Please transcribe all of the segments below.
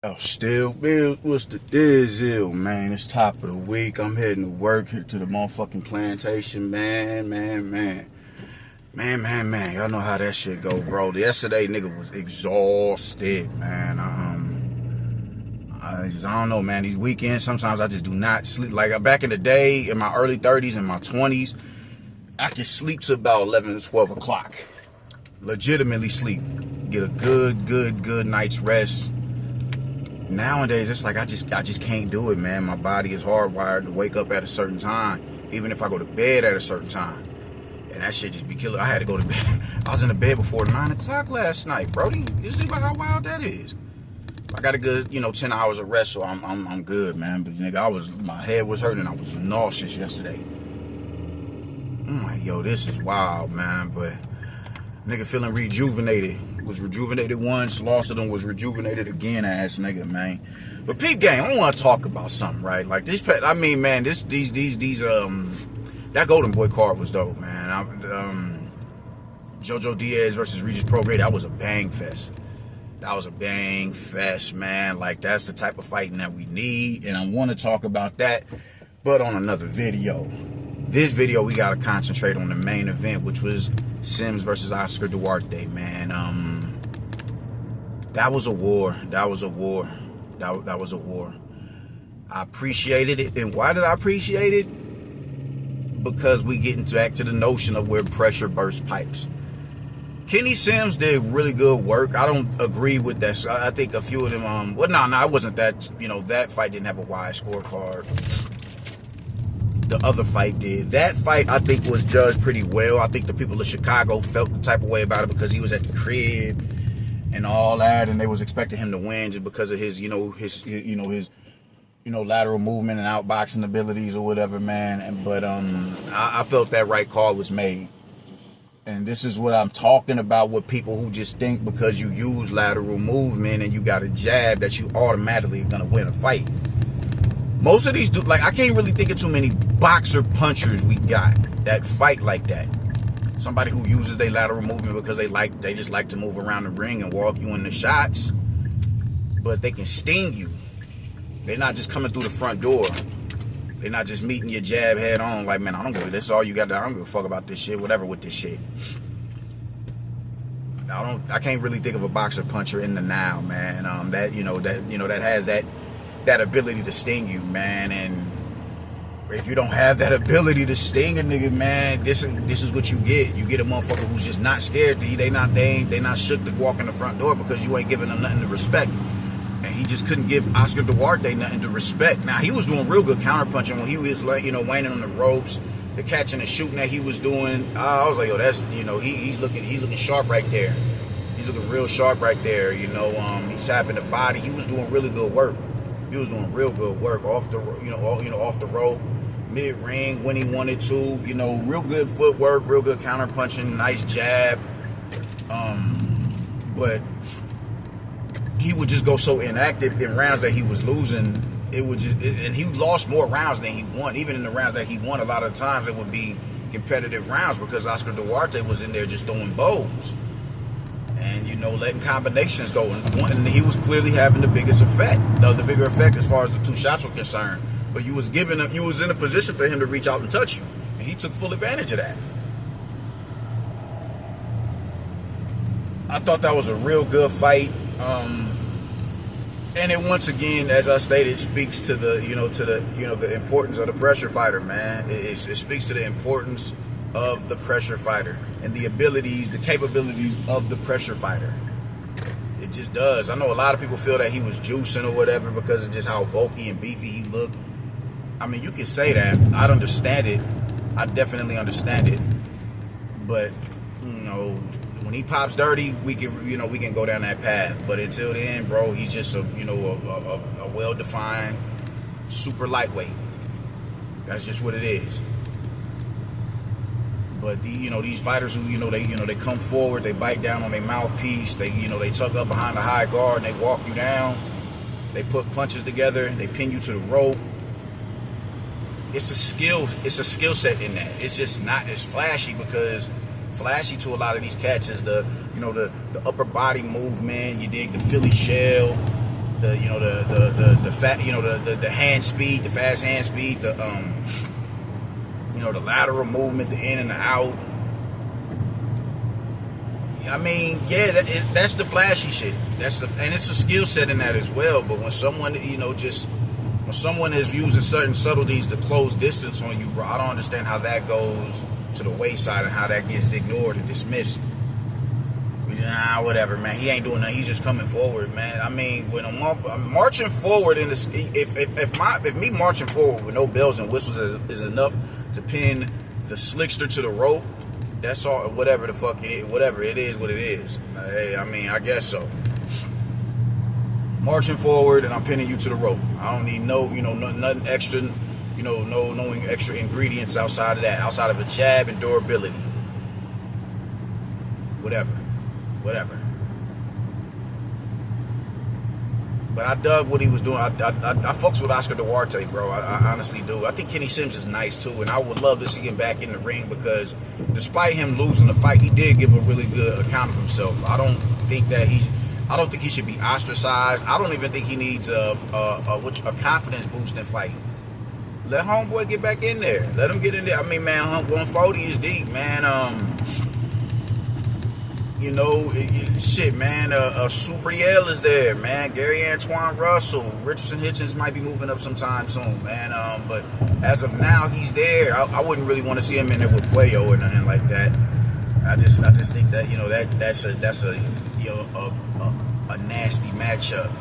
Oh, still, Bill, what's the deal, man? It's top of the week. I'm heading to work here to the motherfucking plantation, man. Y'all know how that shit go, bro. Yesterday, nigga was exhausted, man. I don't know, man. These weekends, sometimes I just do not sleep. Like back in the day, in my early 30s and my 20s, I could sleep to about 11 to 12 o'clock. Legitimately sleep. Get a good night's rest. Nowadays, it's like I just can't do it, man. My body is hardwired to wake up at a certain time, even if I go to bed at a certain time. And that shit just be killing. I had to go to bed. I was in the bed before 9 o'clock last night, bro. You see about how wild that is? I got a good, 10 hours of rest, so I'm good, man. But nigga, my head was hurting. I was nauseous yesterday. I'm like, yo, this is wild, man. But nigga feeling rejuvenated. Was rejuvenated once, lost it and was rejuvenated again, ass nigga, man. But peep gang, I want to talk about something, right? Like this, I mean, man, that Golden Boy card was dope, man. JoJo Diaz versus Regis Prograis, that was a bang fest. That was a bang fest, man. Like that's the type of fighting that we need, and I want to talk about that, but on another video. This video, we got to concentrate on the main event, which was Sims versus Oscar Duarte, man. That was a war. That was a war. I appreciated it. And why did I appreciate it? Because we getting back to the notion of where pressure bursts pipes. Kenny Sims did really good work. I don't agree with that. I think a few of them, it wasn't that, that fight didn't have a wide scorecard. The other fight did. That fight, I think, was judged pretty well. I think the people of Chicago felt the type of way about it because he was at the crib and all that, and they was expecting him to win just because of his lateral movement and outboxing abilities or whatever, man. But I felt that right call was made. And this is what I'm talking about with people who just think because you use lateral movement and you got a jab that you automatically are gonna win a fight. Most of these dudes, like I can't really think of too many boxer punchers we got that fight like that. Somebody who uses their lateral movement because they just like to move around the ring and walk you in the shots, but they can sting you. They're not just coming through the front door. They're not just meeting your jab head on. Like, man, I don't give a, this is all you got. I don't give a fuck about this shit. Whatever with this shit. I can't really think of a boxer puncher in the now, man. That has that ability to sting you, man. And if you don't have that ability to sting a nigga, man, this is what you get. You get a motherfucker who's just not scared. They not shook to walk in the front door because you ain't giving them nothing to respect. And he just couldn't give Oscar Duarte nothing to respect. Now he was doing real good counterpunching when he was like, weighing on the ropes, the catching and shooting that he was doing. I was like, yo, that's he's looking sharp right there. He's looking real sharp right there. He's tapping the body. He was doing really good work. He was doing real good work off the off the rope, mid ring when he wanted to. Real good footwork, real good counterpunching, nice jab. But he would just go so inactive in rounds that he was losing. And he lost more rounds than he won. Even in the rounds that he won, a lot of times it would be competitive rounds because Oscar Duarte was in there just throwing bows and letting combinations go. And he was clearly having the biggest effect, the bigger effect as far as the two shots were concerned. But you was in a position for him to reach out and touch you, and he took full advantage of that. I thought that was a real good fight. And it once again, as I stated, speaks to the importance of the pressure fighter, man. It speaks to the importance of the pressure fighter and the capabilities of the pressure fighter. It just does. I know a lot of people feel that he was juicing or whatever because of just how bulky and beefy he looked. I mean, you can say that. I understand it. I definitely understand it. But when he pops dirty, we can go down that path. But until then, bro, he's just a well-defined super lightweight. That's just what it is. But these fighters who they come forward, they bite down on their mouthpiece, they tuck up behind the high guard and they walk you down. They put punches together, they pin you to the rope. It's a skill set in that. It's just not as flashy because flashy to a lot of these cats is the upper body movement. You dig the Philly shell. the hand speed, the fast hand speed, the lateral movement, the in and the out. I mean, yeah, that's the flashy shit. And it's a skill set in that as well. But when someone, when someone is using certain subtleties to close distance on you, bro, I don't understand how that goes to the wayside and how that gets ignored and dismissed. Whatever, man. He ain't doing nothing. He's just coming forward, man. I mean, when I'm marching forward in this, if me marching forward with no bells and whistles is enough to pin the slickster to the rope, that's all. Whatever the fuck it is, whatever it is, what it is. Hey, I mean, I guess so. Marching forward and I'm pinning you to the rope. I don't need nothing extra, no extra ingredients outside of that, outside of a jab and durability. Whatever. But I dug what he was doing. I fucks with Oscar Duarte, bro. I honestly do. I think Kenny Sims is nice too, and I would love to see him back in the ring because despite him losing the fight, he did give a really good account of himself. I don't think he should be ostracized. I don't even think he needs a confidence boosting fight. Let homeboy get back in there. Let him get in there. I mean, man, 140 is deep, man. Shit, man. Subriel is there, man. Gary Antoine Russell, Richardson Hitchens might be moving up sometime soon, man. But as of now, he's there. I wouldn't really want to see him in there with Puello or nothing like that. I just think that that's a nasty matchup.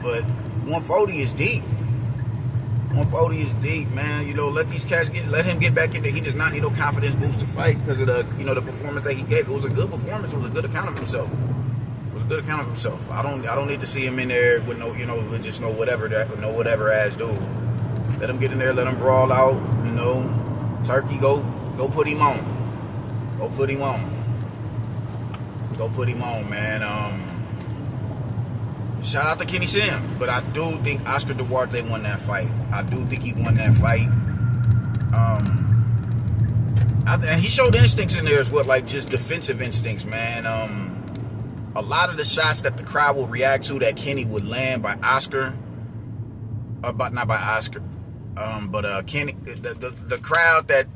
But 140 is deep. 140 is deep, man. Let these cats let him get back in there. He does not need no confidence boost to fight because of the performance that he gave. It was a good performance. It was a good account of himself. I don't need to see him in there with with just no whatever ass dude. Let him get in there. Let him brawl out. Turkey, go put him on. Go put him on, man. Shout out to Kenny Sims, but I do think Oscar Duarte won that fight. I do think he won that fight. And he showed instincts in there as well, like just defensive instincts, man. A lot of the shots that the crowd will react to that Kenny would land by Oscar, but not by Oscar, but Kenny, the crowd that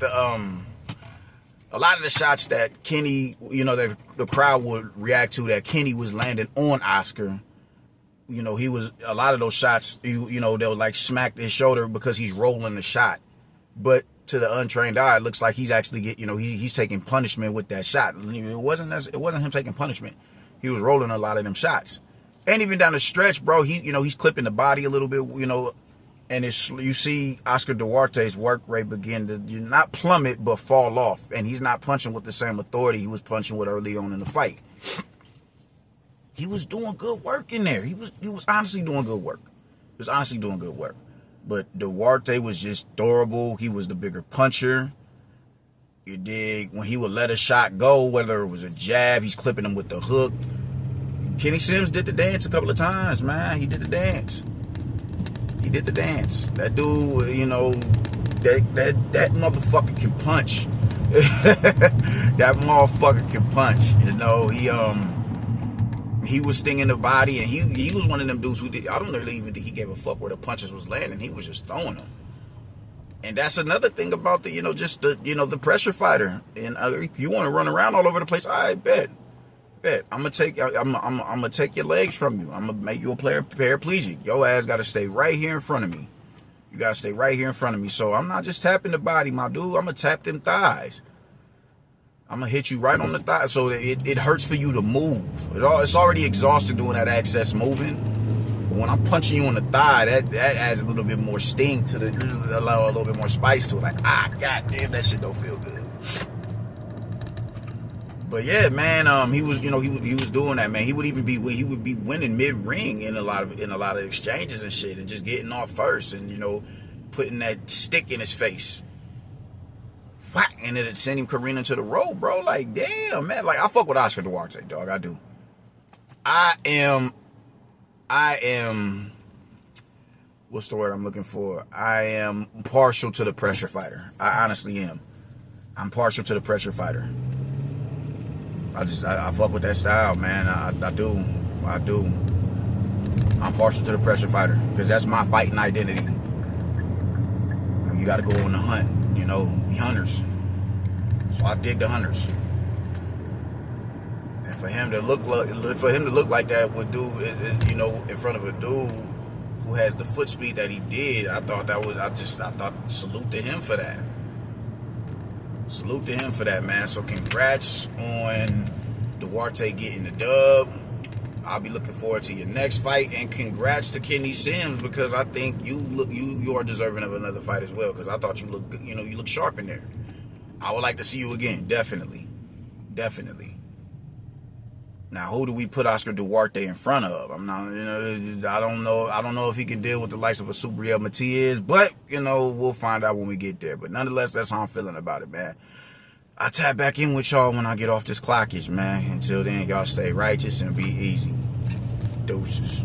a lot of the shots that Kenny, that the crowd would react to that Kenny was landing on Oscar. He was a lot of those shots, they'll like smack his shoulder because he's rolling the shot. But to the untrained eye, it looks like he's actually he's taking punishment with that shot. It wasn't him taking punishment. He was rolling a lot of them shots. And even down the stretch, bro, he's clipping the body a little bit, and you see Oscar Duarte's work rate begin to not plummet but fall off. And he's not punching with the same authority he was punching with early on in the fight. He was doing good work in there. He was honestly doing good work. But Duarte was just durable. He was the bigger puncher. You dig? When he would let a shot go, whether it was a jab, he's clipping him with the hook. Kenny Sims did the dance a couple of times, man. He did the dance. That dude, that motherfucker can punch. That motherfucker can punch. He was stinging the body, and he was one of them dudes who I don't really even think he gave a fuck where the punches was landing. He was just throwing them. And that's another thing about the pressure fighter. And you want to run around all over the place? I bet. I'm gonna take your legs from you. I'm gonna make you a paraplegic. Your ass got to stay right here in front of me. You got to stay right here in front of me. So I'm not just tapping the body, my dude. I'm gonna tap them thighs. I'm going to hit you right on the thigh so that it hurts for you to move. It's already exhausted doing that access moving. But when I'm punching you on the thigh, that adds a little bit more sting to allow a little bit more spice to it. Like, goddamn, that shit don't feel good. But yeah, man, he was doing that, man. He would be winning mid-ring in a lot of exchanges and shit and just getting off first and, putting that stick in his face. And it sent him careening to the road, bro. Like, damn, man. Like, I fuck with Oscar Duarte, dog. I do. I am. What's the word I'm looking for? I am partial to the pressure fighter. I honestly am. I'm partial to the pressure fighter. I fuck with that style, man. I do. I'm partial to the pressure fighter because that's my fighting identity. You got to go on the hunt, you know, the hunters. So I dig the hunters. And for him to look like that with dude, you know, in front of a dude who has the foot speed that he did, I thought salute to him for that. Salute to him for that, man. So congrats on Durate getting the dub. I'll be looking forward to your next fight, and congrats to Kenny Sims, because I think you are deserving of another fight as well, because I thought you look, you know, you look sharp in there. I would like to see you again, definitely. Now, who do we put Oscar Duarte in front of? I'm not, you know, I don't know if he can deal with the likes of a Subriel Matias, but, you know, we'll find out when we get there. But nonetheless, that's how I'm feeling about it, man. I'll tap back in with y'all when I get off this clockage, man. Until then, y'all stay righteous and be easy. Deuces.